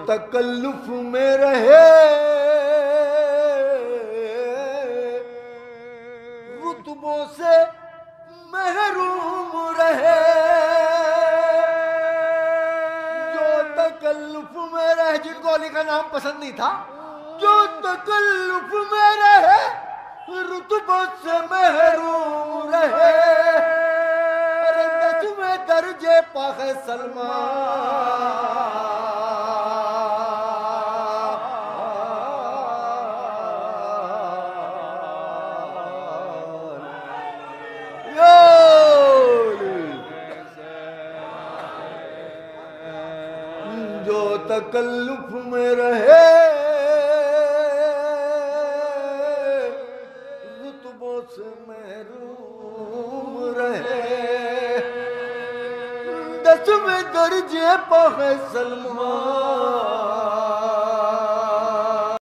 तकल्लुफ में रहे रुतबों से महरूम रहे, जो तकल्लुफ में रहे, जिनको अली का नाम पसंद नहीं था, जो तकल्लुफ में रहे रुतबों से महरूम रहे, अरे 10वें दर्जे पाखे सलमान, जो तकल्लुफ में रहे रुतबों से महरूम रहे, 10वें दर्जे पाखे सलमान।